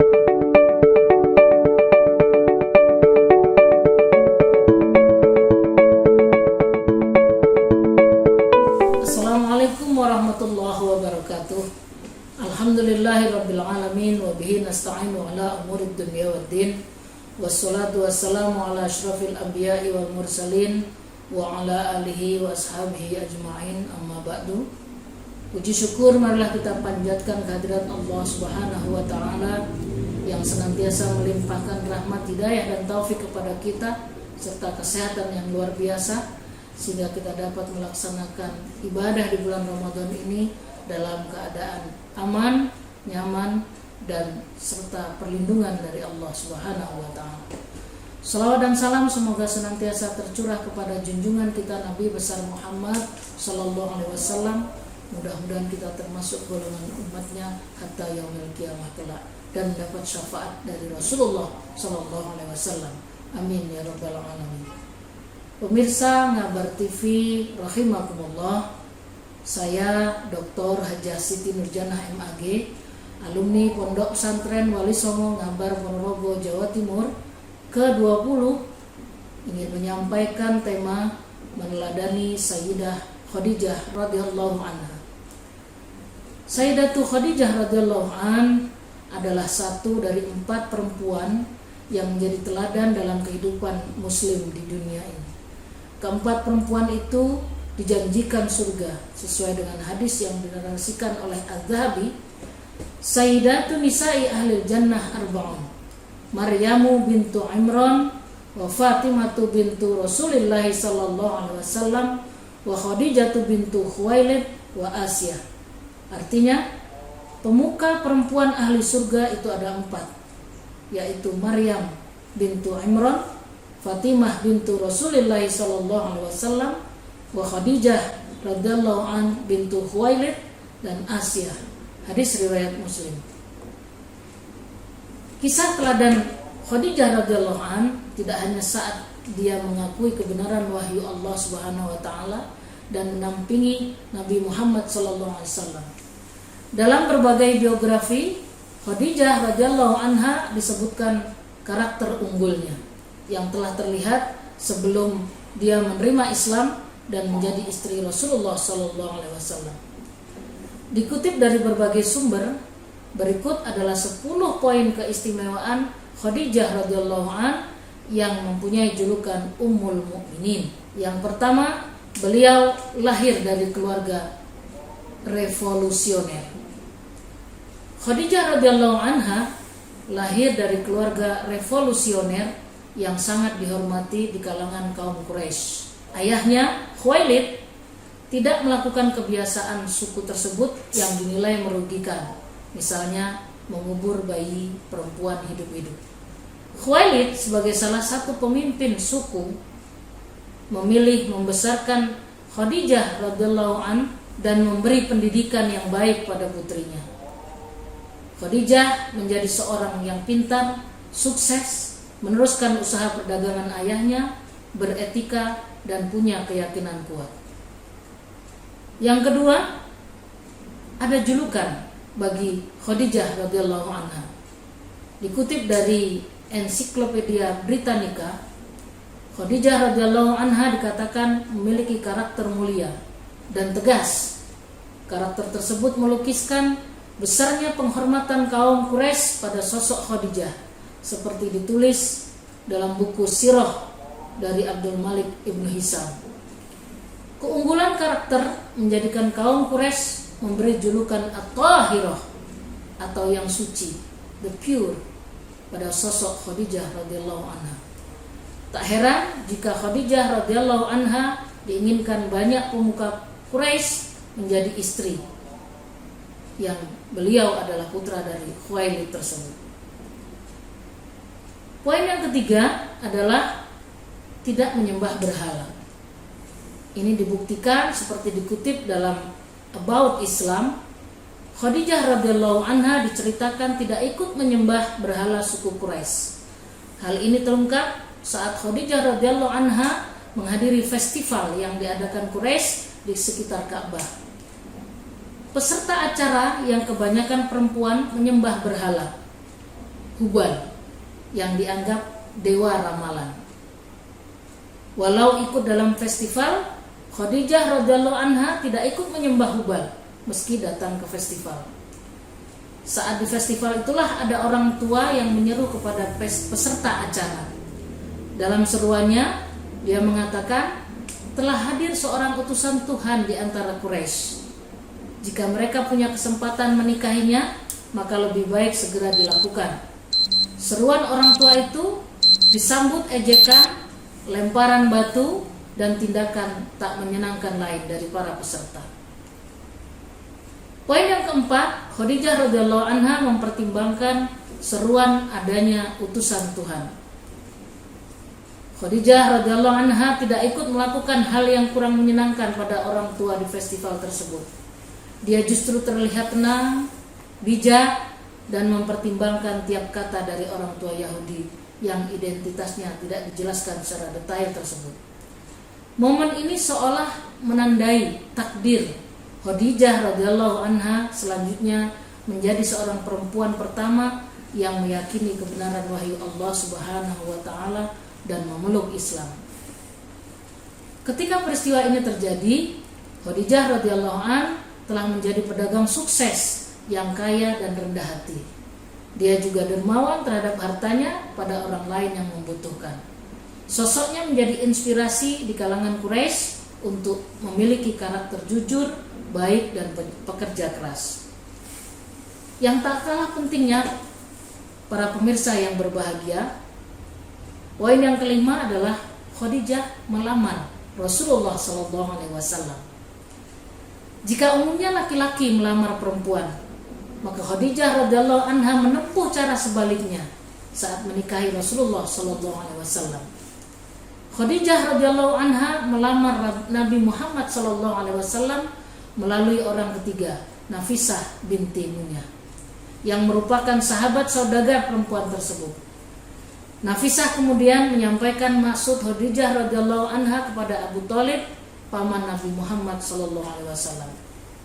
Assalamualaikum warahmatullahi wabarakatuh. Alhamdulillahirabbil alamin wa bihi nasta'inu ala umurid dunya waddin. Wassalatu wassalamu ala asyrafil anbiya'i wal mursalin wa ala alihi wa ashabihi ajma'in, amma ba'du. Puji syukur marilah kita panjatkan kehadirat Allah Subhanahu wa taala yang senantiasa melimpahkan rahmat, hidayah dan taufik kepada kita serta kesehatan yang luar biasa sehingga kita dapat melaksanakan ibadah di bulan Ramadan ini dalam keadaan aman, nyaman, dan serta perlindungan dari Allah Subhanahu wa taala. Salawat dan salam semoga senantiasa tercurah kepada junjungan kita Nabi besar Muhammad sallallahu alaihi wasallam. Mudah-mudahan kita termasuk golongan umatnya hatta yaumil qiyamah kelak dan dapat syafaat dari Rasulullah sallallahu alaihi wasallam. Amin ya rabbal alamin. Pemirsa Ngabar TV rahimakumullah, saya Dr. Hajah Siti Nurjanah MAG, alumni Pondok Pesantren Wali Songo Ngabar Ponorogo, Jawa Timur ke-20, ingin menyampaikan tema meneladani Sayyidah Khadijah radhiyallahu anha. Sayyidatu Khadijah radhiyallahu an adalah satu dari 4 perempuan yang menjadi teladan dalam kehidupan muslim di dunia ini. Keempat perempuan itu dijanjikan surga sesuai dengan hadis yang dinarasikan oleh Az-Zahabi. Sayyidatu nisa'i ahlil jannah arba'un, Maryamu bintu Imran wa Fatimatu bintu Rasulillah sallallahu alaihi wasallam wa Khadijatu bintu Khuwailid wa Asiyah. Artinya, pemuka perempuan ahli surga itu ada 4, yaitu Maryam bintu Imran, Fatimah bintu Rasulillah sallallahu alaihi wasallam, wa Khadijah radhiyallahu an bintu Khuwailid, dan Asiyah. Hadis riwayat Muslim. Kisah teladan Khadijah radhiyallahu an tidak hanya saat dia mengakui kebenaran wahyu Allah Subhanahu wa taala dan menampingi Nabi Muhammad sallallahu alaihi wasallam. Dalam berbagai biografi, Khadijah radhiyallahu anha disebutkan karakter unggulnya yang telah terlihat sebelum dia menerima Islam dan menjadi istri Rasulullah sallallahu alaihi wasallam. Dikutip dari berbagai sumber, berikut adalah 10 poin keistimewaan Khadijah radhiyallahu an yang mempunyai julukan Ummul Mukminin. Yang pertama, beliau lahir dari keluarga revolusioner. Khadijah radhiyallahu anha lahir dari keluarga revolusioner yang sangat dihormati di kalangan kaum Quraisy. Ayahnya, Khuwailid, tidak melakukan kebiasaan suku tersebut yang dinilai merugikan, misalnya mengubur bayi perempuan hidup-hidup. Khuwailid sebagai salah satu pemimpin suku memilih membesarkan Khadijah radhiyallahu an dan memberi pendidikan yang baik pada putrinya. Khadijah menjadi seorang yang pintar, sukses, meneruskan usaha perdagangan ayahnya, beretika dan punya keyakinan kuat. Yang kedua, ada julukan bagi Khadijah radhiyallahu anha. Dikutip dari Ensiklopedia Britannica, Khadijah radhiyallahu anha dikatakan memiliki karakter mulia dan tegas. Karakter tersebut melukiskan besarnya penghormatan kaum Quraisy pada sosok Khadijah, seperti ditulis dalam buku Sirah dari Abdul Malik Ibn Hisham. Keunggulan karakter menjadikan kaum Quraisy memberi julukan At-Tahirah atau yang suci, the pure, pada sosok Khadijah radhiyallahu anha. Tak heran jika Khadijah radhiyallahu anha diinginkan banyak pemuka Quraisy menjadi istri, yang beliau adalah putra dari Khuwailid tersebut. Poin yang ketiga adalah tidak menyembah berhala. Ini dibuktikan seperti dikutip dalam About Islam. Khadijah radhiyallahu anha diceritakan tidak ikut menyembah berhala suku Quraisy. Hal ini terungkap saat Khadijah radhiyallahu anha menghadiri festival yang diadakan Quraisy di sekitar Ka'bah. Peserta acara yang kebanyakan perempuan menyembah berhala. Hubal yang dianggap dewa ramalan. Walau ikut dalam festival, Khadijah radhiyallahu anha tidak ikut menyembah Hubal meski datang ke festival. Saat di festival itulah ada orang tua yang menyeru kepada peserta acara. Dalam seruannya, dia mengatakan, telah hadir seorang utusan Tuhan di antara Quraisy. Jika mereka punya kesempatan menikahinya, maka lebih baik segera dilakukan. Seruan orang tua itu disambut ejekan, lemparan batu, dan tindakan tak menyenangkan lain dari para peserta. Poin yang keempat, Khadijah radhiyallahu anha mempertimbangkan seruan adanya utusan Tuhan. Khadijah radhiyallahu anha tidak ikut melakukan hal yang kurang menyenangkan pada orang tua di festival tersebut. Dia justru terlihat tenang, bijak, dan mempertimbangkan tiap kata dari orang tua Yahudi yang identitasnya tidak dijelaskan secara detail tersebut. Momen ini seolah menandai takdir Khadijah radhiyallahu anha selanjutnya menjadi seorang perempuan pertama yang meyakini kebenaran wahyu Allah Subhanahu wa taala dan memeluk Islam. Ketika peristiwa ini terjadi, Khadijah radhiyallahu anha telah menjadi pedagang sukses yang kaya dan rendah hati. Dia juga dermawan terhadap hartanya pada orang lain yang membutuhkan. Sosoknya menjadi inspirasi di kalangan Quraisy untuk memiliki karakter jujur, baik, dan pekerja keras. Yang tak kalah pentingnya, para pemirsa yang berbahagia, poin yang kelima adalah Khadijah melamar Rasulullah SAW. Jika umumnya laki-laki melamar perempuan, maka Khadijah radhiyallahu anha menempuh cara sebaliknya saat menikahi Rasulullah SAW. Khadijah radhiyallahu anha melamar Nabi Muhammad SAW melalui orang ketiga, Nafisah binti Munya, yang merupakan sahabat saudagar perempuan tersebut. Nafisah kemudian menyampaikan maksud Khadijah radhiyallahu anha kepada Abu Thalib, paman Nabi Muhammad SAW.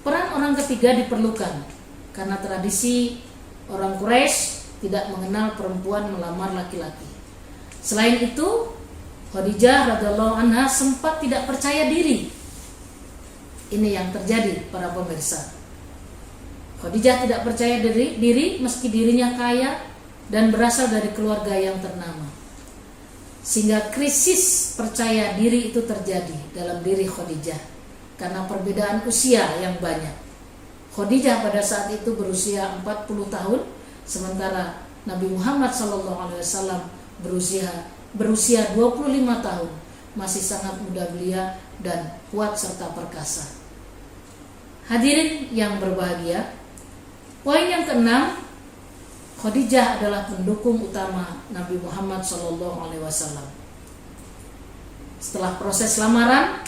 Peran orang ketiga diperlukan karena tradisi orang Quraisy tidak mengenal perempuan melamar laki-laki. Selain itu, Khadijah radhiyallahu anha sempat tidak percaya diri. Ini yang terjadi para pemirsa. Khadijah tidak percaya diri meski dirinya kaya dan berasal dari keluarga yang ternama. Sehingga krisis percaya diri itu terjadi dalam diri Khadijah karena perbedaan usia yang banyak. Khadijah pada saat itu berusia 40 tahun, sementara Nabi Muhammad SAW berusia 25 tahun, masih sangat muda belia dan kuat serta perkasa. Hadirin yang berbahagia, poin yang keenam, Khadijah adalah pendukung utama Nabi Muhammad SAW. Setelah proses lamaran,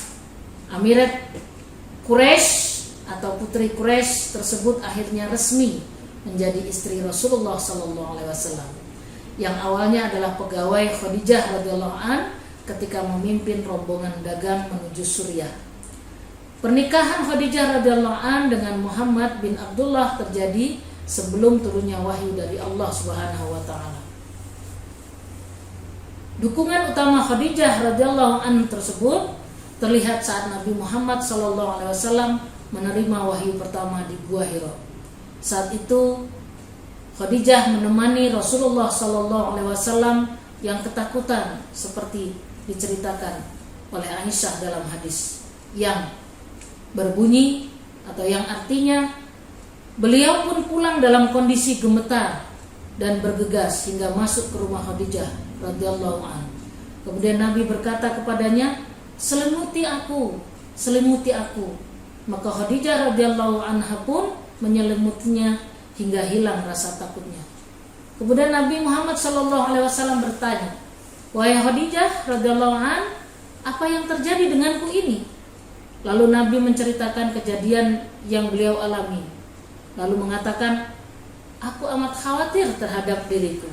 Amirat Quraisy atau putri Quraisy tersebut akhirnya resmi menjadi istri Rasulullah SAW, yang awalnya adalah pegawai Khadijah radhiyallahu an ketika memimpin rombongan dagang menuju Suriah. Pernikahan Khadijah radhiyallahu an dengan Muhammad bin Abdullah terjadi sebelum turunnya wahyu dari Allah Subhanahu wa taala. Dukungan utama Khadijah radhiyallahu an tersebut terlihat saat Nabi Muhammad SAW menerima wahyu pertama di Gua Hira. Saat itu Khadijah menemani Rasulullah SAW yang ketakutan seperti diceritakan oleh Aisyah dalam hadis yang berbunyi atau yang artinya beliau pun pulang dalam kondisi gemetar dan bergegas hingga masuk ke rumah Khadijah radhiyallahu anha. Kemudian Nabi berkata kepadanya, "Selimuti aku, selimuti aku." Maka Khadijah radhiyallahu anha pun menyelimutinya hingga hilang rasa takutnya. Kemudian Nabi Muhammad SAW bertanya, "Wahai Khadijah radhiyallahu an, apa yang terjadi denganku ini?" Lalu Nabi menceritakan kejadian yang beliau alami. Lalu mengatakan, "Aku amat khawatir terhadap diriku."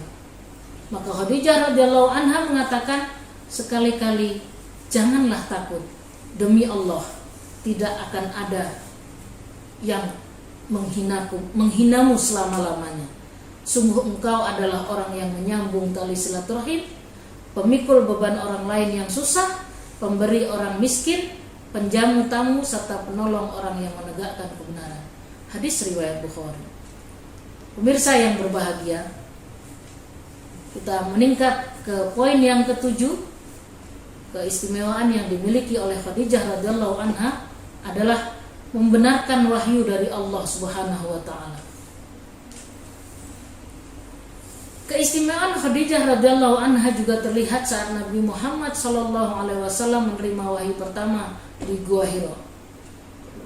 Maka Khadijah radhiyallahu anha mengatakan, "Sekali-kali janganlah takut. Demi Allah, tidak akan ada yang menghinamu selama-lamanya. Sungguh engkau adalah orang yang menyambung tali silaturahim, pemikul beban orang lain yang susah, pemberi orang miskin, penjamu tamu, serta penolong orang yang menegakkan kebenaran. Hadis riwayat Bukhari. Pemirsa yang berbahagia, kita meningkat ke poin yang ketujuh. Keistimewaan yang dimiliki oleh Khadijah radhiyallahu anha adalah membenarkan wahyu dari Allah Subhanahu wa taala. Keistimewaan Khadijah radhiyallahu anha juga terlihat saat Nabi Muhammad sallallahu alaihi wasallam menerima wahyu pertama di Gua Hira.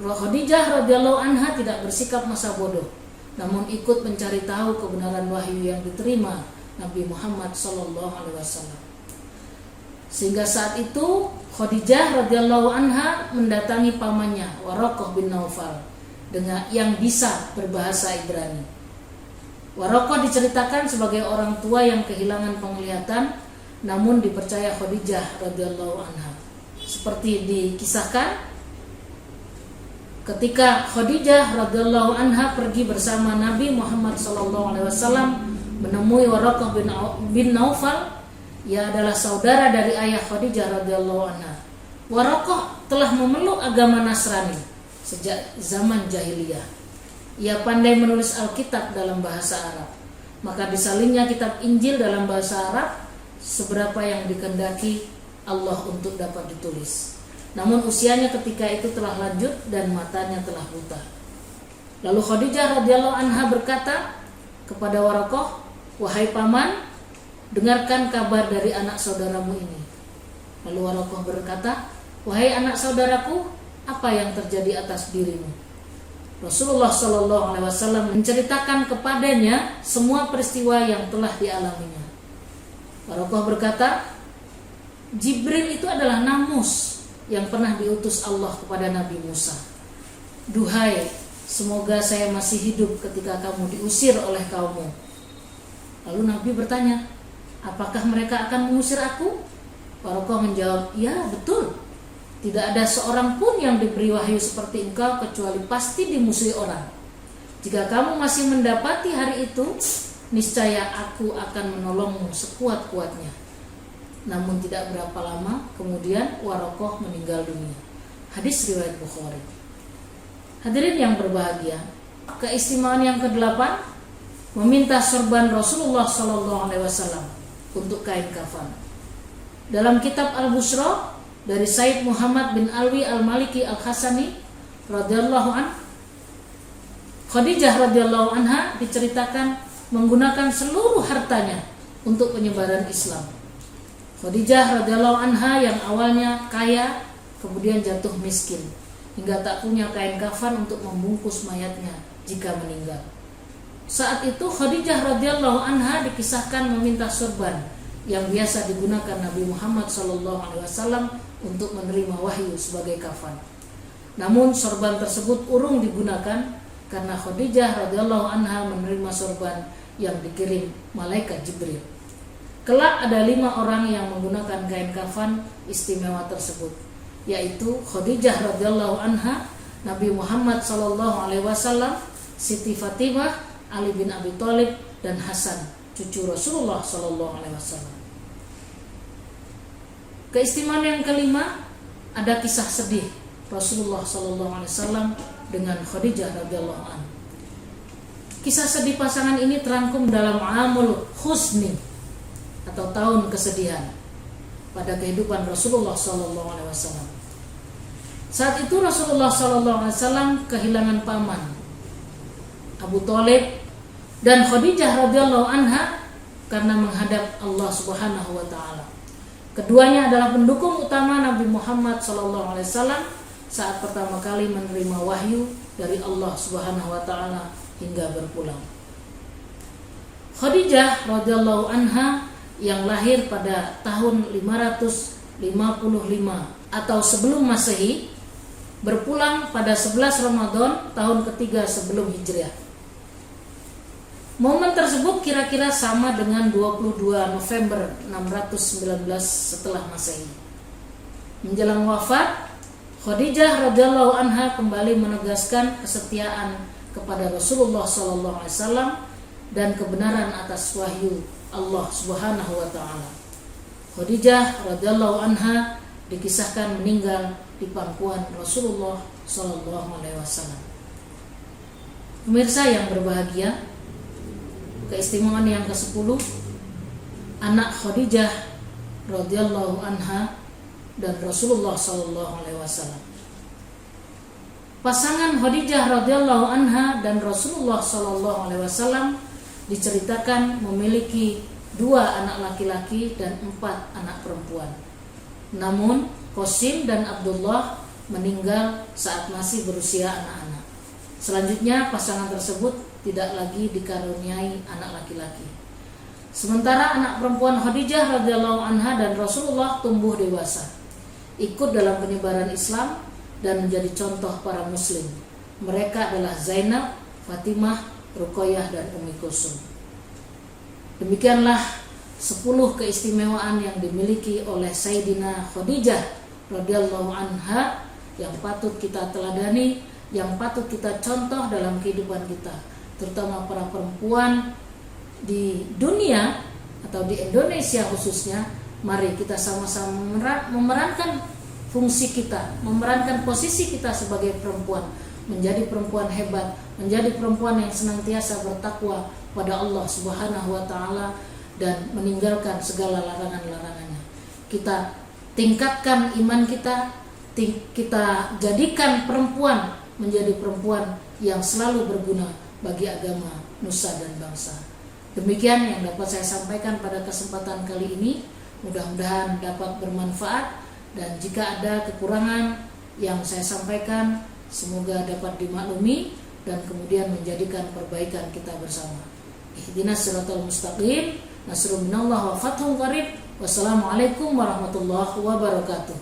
Khadijah radhiyallahu anha tidak bersikap masa bodoh, namun ikut mencari tahu kebenaran wahyu yang diterima Nabi Muhammad sallallahu alaihi wasallam. Sehingga saat itu Khadijah radhiyallahu anha mendatangi pamannya Waraqah bin Naufal dengan yang bisa berbahasa Ibrani. Waraqah diceritakan sebagai orang tua yang kehilangan penglihatan, namun dipercaya Khadijah radhiyallahu anha. Seperti dikisahkan, ketika Khadijah radhiyallahu anha pergi bersama Nabi Muhammad sallallahu alaihi wasallam menemui Waraqah bin Naufal, ia adalah saudara dari ayah Khadijah radhiyallahu anha. Waraqah telah memeluk agama Nasrani sejak zaman jahiliyah. Ia pandai menulis Alkitab dalam bahasa Arab, maka disalinnya kitab Injil dalam bahasa Arab seberapa yang dikehendaki Allah untuk dapat ditulis. Namun usianya ketika itu telah lanjut dan matanya telah buta. Lalu Khadijah radhiyallahu anha berkata kepada Waraqah, "Wahai paman, dengarkan kabar dari anak saudaramu ini." Lalu Waraqah berkata, "Wahai anak saudaraku, apa yang terjadi atas dirimu?" Rasulullah Shallallahu Alaihi Wasallam menceritakan kepadanya semua peristiwa yang telah dialaminya. Waraqah berkata, "Jibril itu adalah namus yang pernah diutus Allah kepada Nabi Musa. Duhai, semoga saya masih hidup ketika kamu diusir oleh kaummu." Lalu Nabi bertanya, "Apakah mereka akan mengusir aku?" Waraqah menjawab, "Ya, betul. Tidak ada seorang pun yang diberi wahyu seperti engkau kecuali pasti dimusuhi orang. Jika kamu masih mendapati hari itu, niscaya aku akan menolongmu sekuat-kuatnya." Namun tidak berapa lama kemudian Waraqah meninggal dunia. Hadis riwayat Bukhari. Hadirin yang berbahagia, keistimewaan yang ke-8, meminta sorban Rasulullah SAW untuk kain kafan. Dalam kitab Al-Bushra dari Said Muhammad bin Alwi Al-Maliki Al-Hasani radhiyallahu an, Khadijah radhiyallahu anha diceritakan menggunakan seluruh hartanya untuk penyebaran Islam. Khadijah radhiyallahu anha yang awalnya kaya kemudian jatuh miskin hingga tak punya kain kafan untuk membungkus mayatnya jika meninggal. Saat itu Khadijah radhiyallahu anha dikisahkan meminta sorban yang biasa digunakan Nabi Muhammad SAW untuk menerima wahyu sebagai kafan. Namun sorban tersebut urung digunakan karena Khadijah radhiyallahu anha menerima sorban yang dikirim malaikat Jibril. Kelak ada 5 orang yang menggunakan kain kafan istimewa tersebut, yaitu Khadijah radhiyallahu anha, Nabi Muhammad SAW, Siti Fatimah, Ali bin Abi Thalib, dan Hasan, cucu Rasulullah SAW. Keistimewaan yang kelima, ada kisah sedih Rasulullah SAW dengan Khadijah radhiyallahu anha. Kisah sedih pasangan ini terangkum dalam Amul Husni atau tahun kesedihan pada kehidupan Rasulullah SAW. Saat itu Rasulullah SAW kehilangan paman Abu Thalib dan Khadijah radhiyallahu anha karena menghadap Allah Subhanahu wa taala. Keduanya adalah pendukung utama Nabi Muhammad SAW saat pertama kali menerima wahyu dari Allah Subhanahu wa taala hingga berpulang. Khadijah radhiyallahu anha yang lahir pada tahun 555 atau sebelum Masehi berpulang pada 11 Ramadan tahun ketiga sebelum Hijriah. Momen tersebut kira-kira sama dengan 22 November 619 setelah Masehi. Menjelang wafat, Khadijah radhiyallahu anha kembali menegaskan kesetiaan kepada Rasulullah SAW dan kebenaran atas wahyu Allah Subhanahu wa taala. Khadijah radhiyallahu anha dikisahkan meninggal di pangkuan Rasulullah sallallahu alaihi wasallam. Pemirsa yang berbahagia, keistimewaan yang ke-10, anak Khadijah radhiyallahu anha dan Rasulullah sallallahu alaihi wasallam. Pasangan Khadijah radhiyallahu anha dan Rasulullah sallallahu alaihi wasallam diceritakan memiliki 2 anak laki-laki dan 4 anak perempuan. Namun Qasim dan Abdullah meninggal saat masih berusia anak-anak. Selanjutnya pasangan tersebut tidak lagi dikaruniai anak laki-laki. Sementara anak perempuan Khadijah radhiyallahu anha dan Rasulullah tumbuh dewasa, ikut dalam penyebaran Islam dan menjadi contoh para muslim. Mereka adalah Zainab, Fatimah, Ruqayyah dan Ummi Kulsum. Demikianlah 10 keistimewaan yang dimiliki oleh Sayyidina Khadijah radhiyallahu anha yang patut kita teladani, yang patut kita contoh dalam kehidupan kita, terutama para perempuan di dunia atau di Indonesia khususnya. Mari kita sama-sama memerankan fungsi kita, memerankan posisi kita sebagai perempuan, menjadi perempuan hebat, menjadi perempuan yang senantiasa bertakwa pada Allah Subhanahu wa taala dan meninggalkan segala larangan-larangannya. Kita tingkatkan iman kita, kita jadikan perempuan menjadi perempuan yang selalu berguna bagi agama, nusa dan bangsa. Demikian yang dapat saya sampaikan pada kesempatan kali ini. Mudah-mudahan dapat bermanfaat, dan jika ada kekurangan yang saya sampaikan, semoga dapat dimaklumi dan kemudian menjadikan perbaikan kita bersama. Ihdinas siratal mustaqim, nasrun minallah wa fathun qarib. Wassalamualaikum warahmatullahi wabarakatuh.